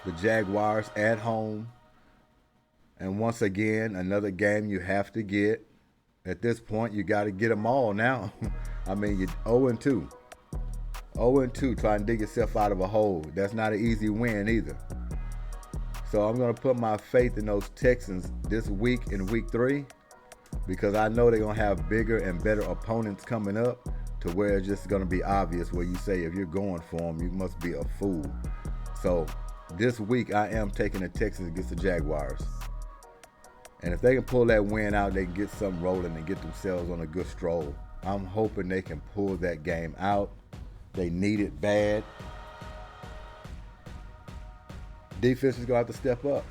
the Jaguars at home. And once again, another game you have to get. At this point, you got to get them all now. I mean, you're 0-2. 0-2, trying to dig yourself out of a hole. That's not an easy win either. So I'm going to put my faith in those Texans this week in week 3 because I know they're going to have bigger and better opponents coming up to where it's just going to be obvious where you say if you're going for them, you must be a fool. So this week I am taking the Texans against the Jaguars. And if they can pull that win out, they can get something rolling and get themselves on a good stroll. I'm hoping they can pull that game out. They need it bad. Defense is going to have to step up,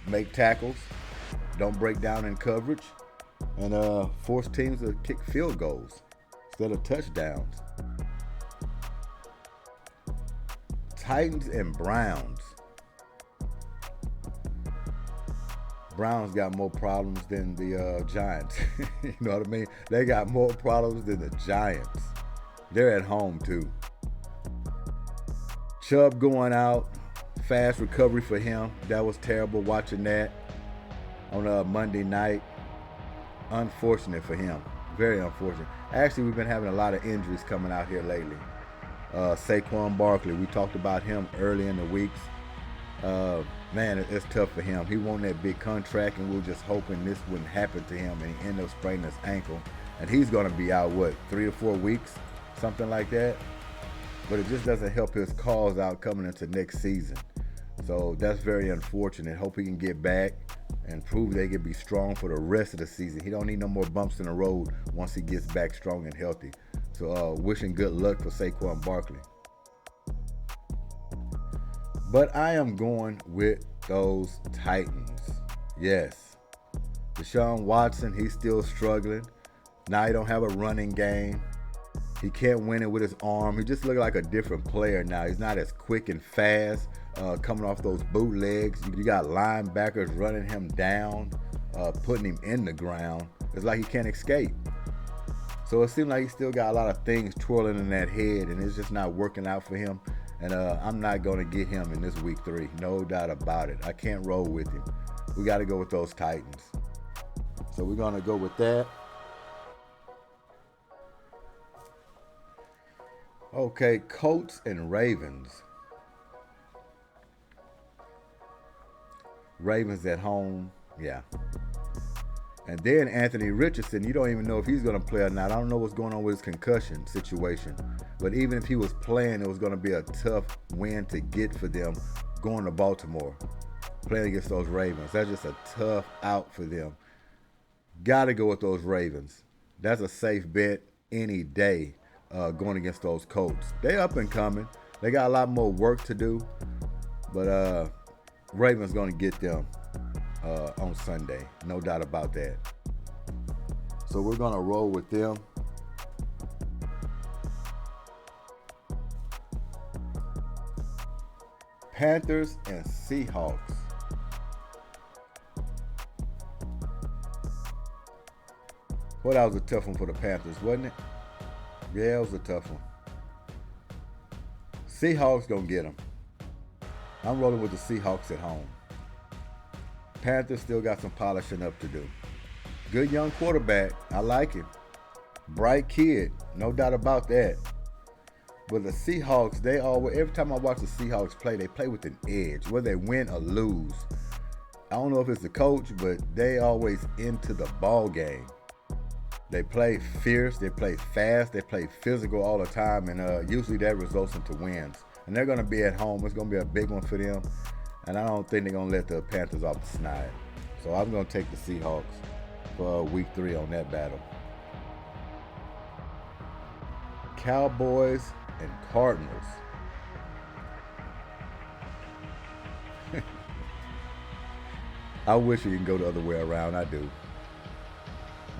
make tackles, don't break down in coverage, and force teams to kick field goals instead of touchdowns. Titans and Browns. Browns got more problems than the Giants. You know what I mean? They got more problems than the Giants. They're at home too. Chubb going out. Fast recovery for him. That was terrible watching that on a Monday night. Unfortunate for him. Very unfortunate. Actually, we've been having a lot of injuries coming out here lately. Saquon Barkley, we talked about him early in the weeks. Man, it's tough for him. He won that big contract, and we were just hoping this wouldn't happen to him, and he ended up spraining his ankle. And he's going to be out, 3 to 4 weeks? Something like that. But it just doesn't help his cause out coming into next season. So that's very unfortunate. Hope he can get back and prove they can be strong for the rest of the season. He don't need no more bumps in the road once he gets back strong and healthy. So wishing good luck for Saquon Barkley. But I am going with those Titans. Yes. Deshaun Watson, he's still struggling. Now he don't have a running game. He can't win it with his arm. He just looks like a different player now. He's not as quick and fast coming off those bootlegs. You got linebackers running him down, putting him in the ground. It's like he can't escape. So it seems like he still got a lot of things twirling in that head, and it's just not working out for him. And I'm not going to get him in this week 3. No doubt about it. I can't roll with him. We got to go with those Titans. So we're going to go with that. Okay, Colts and Ravens. Ravens at home, yeah. And then Anthony Richardson, you don't even know if he's going to play or not. I don't know what's going on with his concussion situation. But even if he was playing, it was going to be a tough win to get for them going to Baltimore, playing against those Ravens. That's just a tough out for them. Got to go with those Ravens. That's a safe bet any day. Going against those Colts. They up and coming. They got a lot more work to do. But Ravens going to get them on Sunday. No doubt about that. So we're going to roll with them. Panthers and Seahawks. Well, that was a tough one for the Panthers, wasn't it? Yeah, it was a tough one. Seahawks gonna get them. I'm rolling with the Seahawks at home. Panthers still got some polishing up to do. Good young quarterback. I like him. Bright kid. No doubt about that. But the Seahawks, they always, every time I watch the Seahawks play, they play with an edge. Whether they win or lose. I don't know if it's the coach, but they always into the ball game. They play fierce, they play fast, they play physical all the time, and usually that results into wins. And they're going to be at home. It's going to be a big one for them. And I don't think they're going to let the Panthers off the snide. So I'm going to take the Seahawks for week 3 on that battle. Cowboys and Cardinals. I wish you can go the other way around. I do.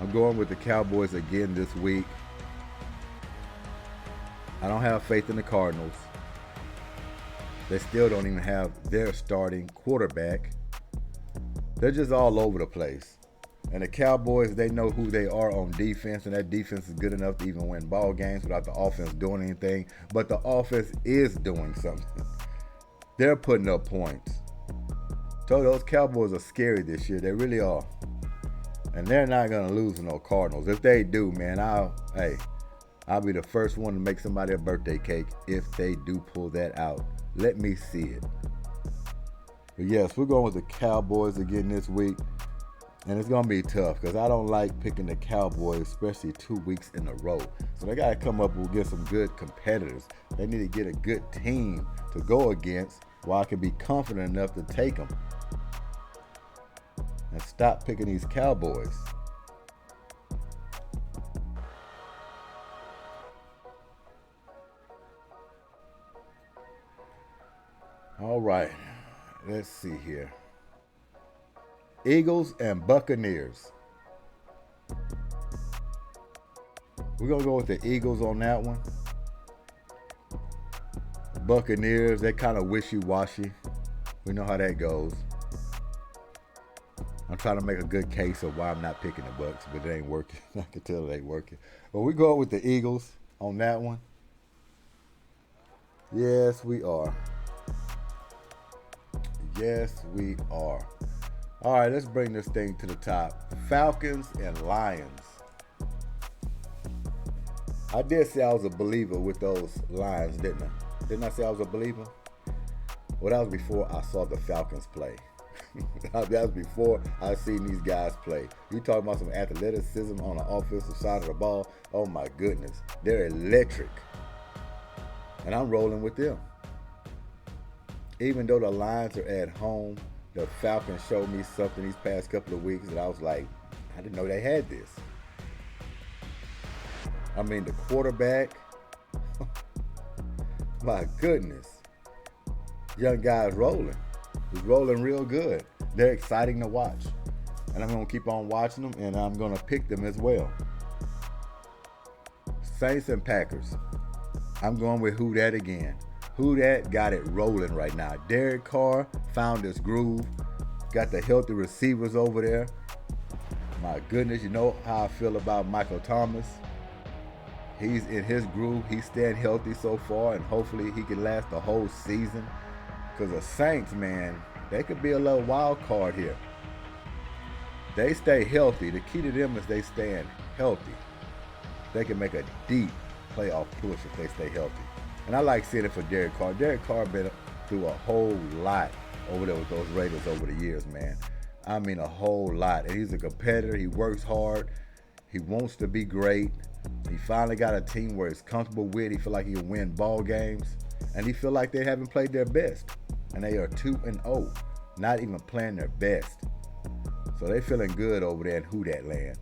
I'm going with the Cowboys again this week. I don't have faith in the Cardinals. They still don't even have their starting quarterback. They're just all over the place. And the Cowboys, they know who they are on defense, and that defense is good enough to even win ball games without the offense doing anything. But the offense is doing something. They're putting up points. So those Cowboys are scary this year. They really are. And they're not going to lose to no Cardinals. If they do, man, I'll be the first one to make somebody a birthday cake if they do pull that out. Let me see it. But yes, we're going with the Cowboys again this week. And it's going to be tough because I don't like picking the Cowboys, especially 2 weeks in a row. So they got to come up with some good competitors. They need to get a good team to go against while I can be confident enough to take them. And stop picking these Cowboys. All right, let's see here. Eagles and Buccaneers. We're going to go with the Eagles on that one. Buccaneers, they're kind of wishy-washy. We know how that goes. I'm trying to make a good case of why I'm not picking the Bucs, but it ain't working. I can tell it ain't working. But we go with the Eagles on that one. Yes, we are. Yes, we are. All right, let's bring this thing to the top. Falcons and Lions. I did say I was a believer with those Lions, didn't I? Didn't I say I was a believer? Well, that was before I saw the Falcons play. That was before I seen these guys play. You talking about some athleticism on the offensive side of the ball? Oh my goodness, they're electric. And I'm rolling with them. Even though the Lions are at home, the Falcons showed me something these past couple of weeks that I was like, I didn't know they had this. I mean, the quarterback, my goodness. Young guy's rolling. He's rolling real good. They're exciting to watch. And I'm going to keep on watching them, and I'm going to pick them as well. Saints and Packers. I'm going with who that again. Who that got it rolling right now. Derek Carr found his groove. Got the healthy receivers over there. My goodness, you know how I feel about Michael Thomas. He's in his groove. He's staying healthy so far, and hopefully he can last the whole season. Because the Saints, man, they could be a little wild card here. They stay healthy. The key to them is they staying healthy. They can make a deep playoff push if they stay healthy. And I like seeing it for Derek Carr. Derek Carr been through a whole lot over there with those Raiders over the years, man. I mean a whole lot. And he's a competitor. He works hard. He wants to be great. He finally got a team where he's comfortable with. He feel like he can win ball games. And he feel like they haven't played their best. And they are 2-0. Not even playing their best. So they feeling good over there in Who Dat Land.